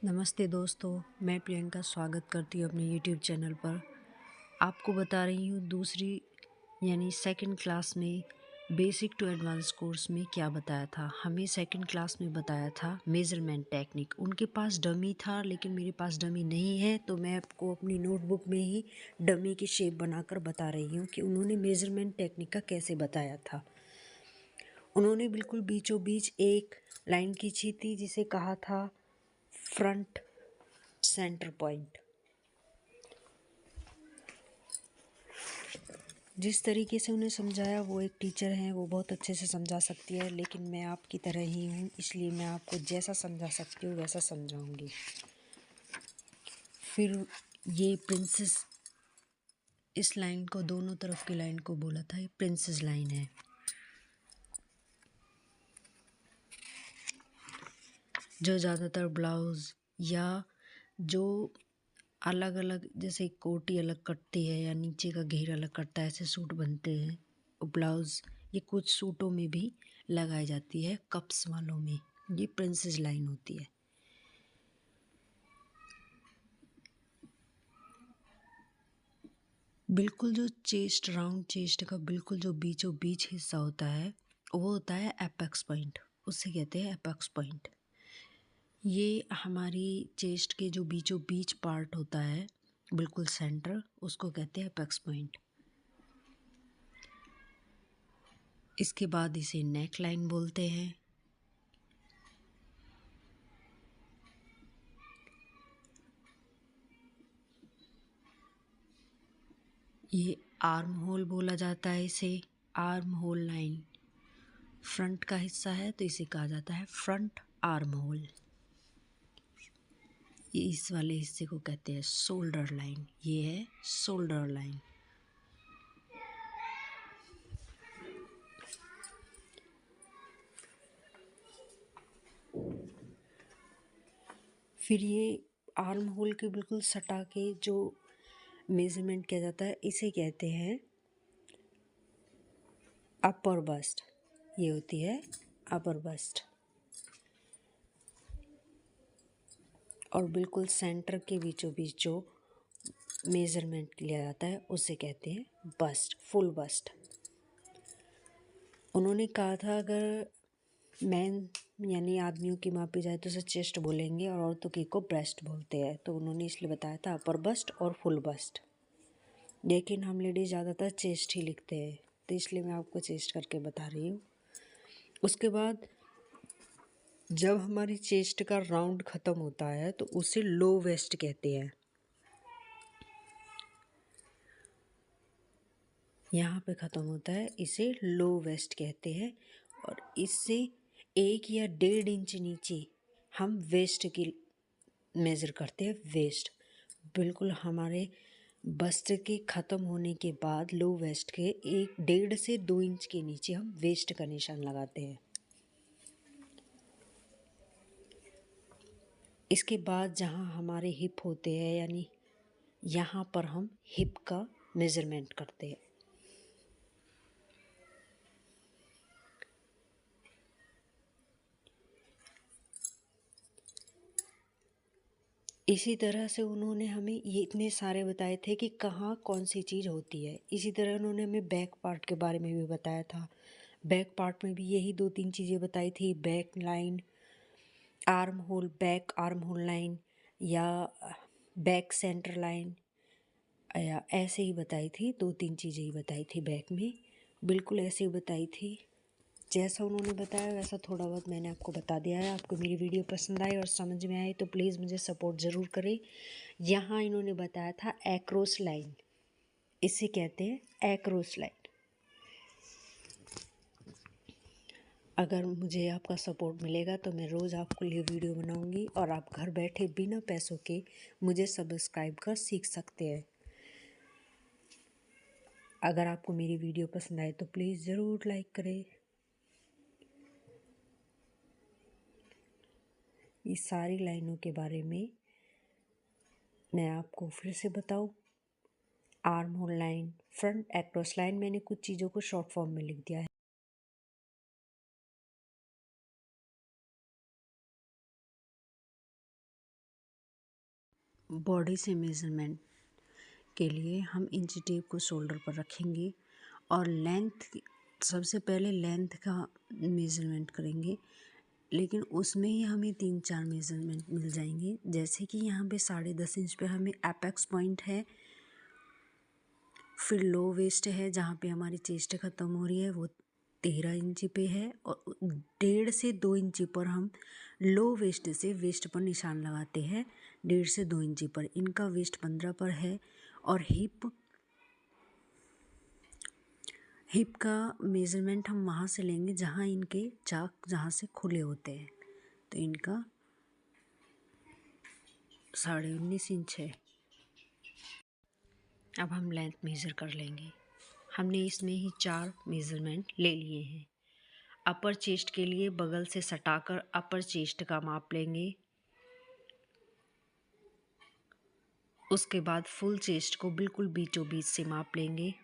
नमस्ते दोस्तों, मैं प्रियंका स्वागत करती हूँ अपने यूट्यूब चैनल पर। आपको बता रही हूँ दूसरी यानी सेकंड क्लास में बेसिक टू एडवांस कोर्स में क्या बताया था। हमें सेकंड क्लास में बताया था मेज़रमेंट टेक्निक। उनके पास डमी था लेकिन मेरे पास डमी नहीं है, तो मैं आपको अपनी नोटबुक में ही डमी की शेप बनाकर बता रही हूँ कि उन्होंने मेज़रमेंट टेक्निक का कैसे बताया था। उन्होंने बिल्कुल बीचों बीच एक लाइन खींची थी जिसे कहा था फ्रंट सेंटर पॉइंट। जिस तरीके से उन्हें समझाया, वो एक टीचर हैं, वो बहुत अच्छे से समझा सकती है, लेकिन मैं आपकी तरह ही हूँ, इसलिए मैं आपको जैसा समझा सकती हूँ वैसा समझाऊंगी। फिर ये प्रिंसेस, इस लाइन को, दोनों तरफ की लाइन को बोला था ये प्रिंसेस लाइन है। जो ज़्यादातर ब्लाउज़ या जो अलग अलग, जैसे कोटी अलग कटती है या नीचे का घेर अलग कटता है, ऐसे सूट बनते हैं ब्लाउज़, ये कुछ सूटों में भी लगाई जाती है, कप्स वालों में। ये प्रिंसेस लाइन होती है। बिल्कुल जो चेस्ट, राउंड चेस्ट का बिल्कुल जो बीचों बीच हिस्सा होता है वो होता है एपेक्स पॉइंट, उसे कहते हैं एपेक्स पॉइंट। ये हमारी चेस्ट के जो बीचों बीच पार्ट होता है, बिल्कुल सेंटर, उसको कहते हैं एपेक्स पॉइंट। इसके बाद इसे नेक लाइन बोलते हैं। ये आर्म होल बोला जाता है, इसे आर्म होल लाइन। फ्रंट का हिस्सा है तो इसे कहा जाता है फ्रंट आर्म होल। ये इस वाले हिस्से को कहते हैं शोल्डर लाइन। ये है शोल्डर लाइन। फिर ये आर्म होल के बिल्कुल सटा के जो मेजरमेंट किया जाता है, इसे कहते हैं अपर बस्ट। ये होती है अपर बस्ट। और बिल्कुल सेंटर के बीचों बीच जो मेजरमेंट लिया जाता है उसे कहते हैं बस्ट, फुल बस्ट। उन्होंने कहा था अगर मैन यानी आदमियों की मापी जाए तो उसे चेस्ट बोलेंगे और औरतों की को ब्रेस्ट बोलते हैं, तो उन्होंने इसलिए बताया था अपर बस्ट और फुल बस्ट। लेकिन हम लेडीज ज़्यादातर चेस्ट ही लिखते हैं, तो इसलिए मैं आपको चेस्ट करके बता रही हूँ। उसके बाद जब हमारी चेस्ट का राउंड ख़त्म होता है तो उसे लो वेस्ट कहते हैं। यहाँ पे ख़त्म होता है, इसे लो वेस्ट कहते हैं। और इससे 1 या 1.5 इंच नीचे हम वेस्ट की मेज़र करते हैं। वेस्ट बिल्कुल हमारे बस्ट के ख़त्म होने के बाद लो वेस्ट के 1.5 से 2 इंच के नीचे हम वेस्ट का निशान लगाते हैं। इसके बाद जहाँ हमारे हिप होते हैं, यानी यहाँ पर हम हिप का मेज़रमेंट करते हैं। इसी तरह से उन्होंने हमें ये इतने सारे बताए थे कि कहाँ कौन सी चीज़ होती है। इसी तरह उन्होंने हमें बैक पार्ट के बारे में भी बताया था। बैक पार्ट में भी यही 2-3 चीज़ें बताई थी, back line, arm hole, back arm hole line या बैक सेंटर लाइन, या ऐसे ही बताई थी। 2-3 चीज़ें ही बताई थी बैक में, बिल्कुल ऐसे ही बताई थी। जैसा उन्होंने बताया वैसा थोड़ा बहुत मैंने आपको बता दिया है। आपको मेरी वीडियो पसंद आई और समझ में आई तो प्लीज़ मुझे सपोर्ट ज़रूर करें। यहाँ इन्होंने बताया था एक्रोस लाइन, इसे कहते हैं एक्रोस लाइन। अगर मुझे आपका सपोर्ट मिलेगा तो मैं रोज़ आपके लिए वीडियो बनाऊंगी और आप घर बैठे बिना पैसों के मुझे सब्सक्राइब कर सीख सकते हैं। अगर आपको मेरी वीडियो पसंद आए तो प्लीज़ ज़रूर लाइक करें। इस सारी लाइनों के बारे में मैं आपको फिर से बताऊं। Arm hole line, front across line, मैंने कुछ चीज़ों को शॉर्ट फॉर्म में लिख दिया है। बॉडी से मेज़रमेंट के लिए हम इंची टेप को शोल्डर पर रखेंगे और लेंथ, सबसे पहले लेंथ का मेज़रमेंट करेंगे, लेकिन उसमें ही हमें 3-4 मेज़रमेंट मिल जाएंगे। जैसे कि यहाँ पे 10.5 इंच पे हमें एपेक्स पॉइंट है, फिर लो वेस्ट है जहाँ पे हमारी चेस्ट ख़त्म हो रही है वो 13 इंची पे है, और 1.5 से 2 इंची पर हम लो वेस्ट से वेस्ट पर निशान लगाते हैं। 1.5 से 2 इंची पर इनका वेस्ट 15 पर है। और हिप का मेज़रमेंट हम वहाँ से लेंगे जहाँ इनके चाक जहाँ से खुले होते हैं, तो इनका 19.5 इंच है। अब हम लेंथ मेज़र कर लेंगे। हमने इसमें ही 4 मेज़रमेंट ले लिए हैं। अपर चेस्ट के लिए बगल से सटाकर अपर चेस्ट का माप लेंगे। उसके बाद फुल चेस्ट को बिल्कुल बीचों बीच से माप लेंगे।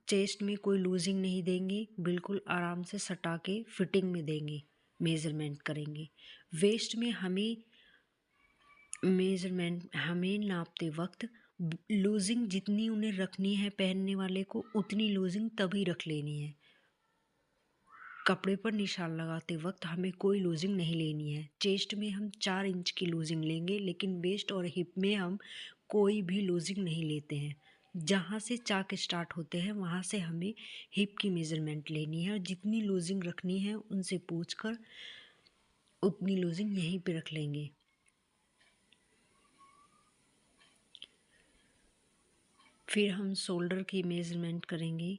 चेस्ट में कोई लूजिंग नहीं देंगे, बिल्कुल आराम से सटा के फिटिंग में देंगे, मेज़रमेंट करेंगे। वेस्ट में हमें नापते वक्त लूजिंग जितनी उन्हें रखनी है पहनने वाले को, उतनी लूजिंग तभी रख लेनी है। कपड़े पर निशान लगाते वक्त हमें कोई लूजिंग नहीं लेनी है। चेस्ट में हम 4 इंच की लूजिंग लेंगे, लेकिन वेस्ट और हिप में हम कोई भी लूजिंग नहीं लेते हैं। जहाँ से चाक स्टार्ट होते हैं वहाँ से हमें हिप की मेज़रमेंट लेनी है, और जितनी लूजिंग रखनी है उनसे पूछकर उतनी लूजिंग यहीं पे रख लेंगे। फिर हम शोल्डर की मेज़रमेंट करेंगे।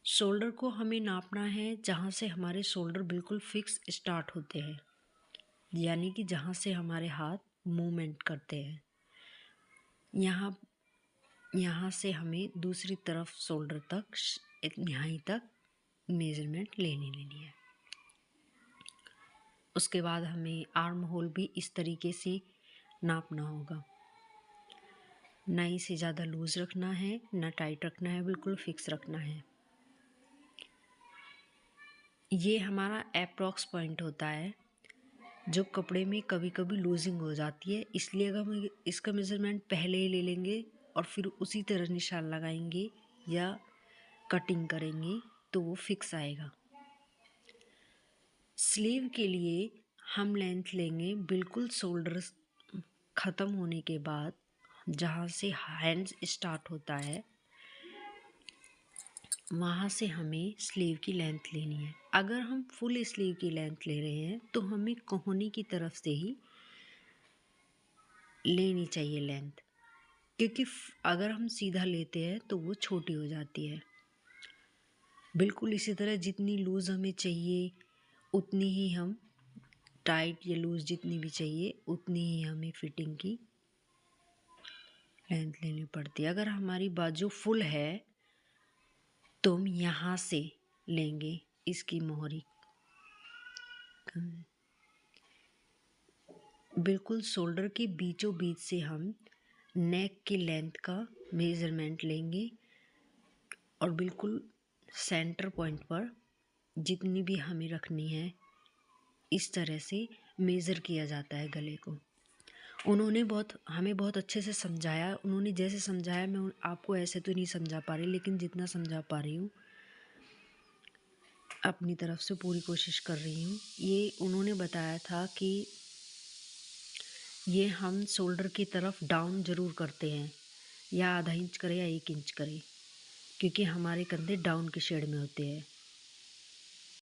शोल्डर को हमें नापना है जहाँ से हमारे शोल्डर बिल्कुल फिक्स स्टार्ट होते हैं, यानी कि जहाँ से हमारे हाथ मूवमेंट करते हैं। यहाँ से हमें दूसरी तरफ शोल्डर तक यहीं तक मेज़रमेंट लेनी है। उसके बाद हमें आर्म होल भी इस तरीके से नापना होगा। ना इसे ज़्यादा लूज़ रखना है ना टाइट रखना है, बिल्कुल फिक्स रखना है। ये हमारा अप्रॉक्स पॉइंट होता है जो कपड़े में कभी कभी लूजिंग हो जाती है, इसलिए अगर हम इसका मेज़रमेंट पहले ही ले लेंगे और फिर उसी तरह निशान लगाएंगे या कटिंग करेंगे तो वो फिक्स आएगा। स्लीव के लिए हम लेंथ लेंगे बिल्कुल शोल्डर ख़त्म होने के बाद, जहाँ से हैंड्स स्टार्ट होता है वहाँ से हमें स्लीव की लेंथ लेनी है। अगर हम फुल स्लीव की लेंथ ले रहे हैं तो हमें कोहनी की तरफ से ही लेनी चाहिए लेंथ, क्योंकि अगर हम सीधा लेते हैं तो वो छोटी हो जाती है। बिल्कुल इसी तरह जितनी लूज़ हमें चाहिए उतनी ही हम टाइट या लूज़ जितनी भी चाहिए उतनी ही हमें फिटिंग की लेंथ लेनी पड़ती है। अगर हमारी बाजू फुल है तो हम यहाँ से लेंगे इसकी मोहरी, बिल्कुल शोल्डर के बीचों बीच से हम नेक की लेंथ का मेज़रमेंट लेंगे और बिल्कुल सेंटर पॉइंट पर जितनी भी हमें रखनी है इस तरह से मेज़र किया जाता है गले को। उन्होंने हमें बहुत अच्छे से समझाया। उन्होंने जैसे समझाया मैं आपको ऐसे तो नहीं समझा पा रही, लेकिन जितना समझा पा रही हूँ अपनी तरफ से पूरी कोशिश कर रही हूँ। ये उन्होंने बताया था कि ये हम शोल्डर की तरफ डाउन ज़रूर करते हैं, या आधा इंच करें या 1 इंच करें, क्योंकि हमारे कंधे डाउन की शेड में होते हैं।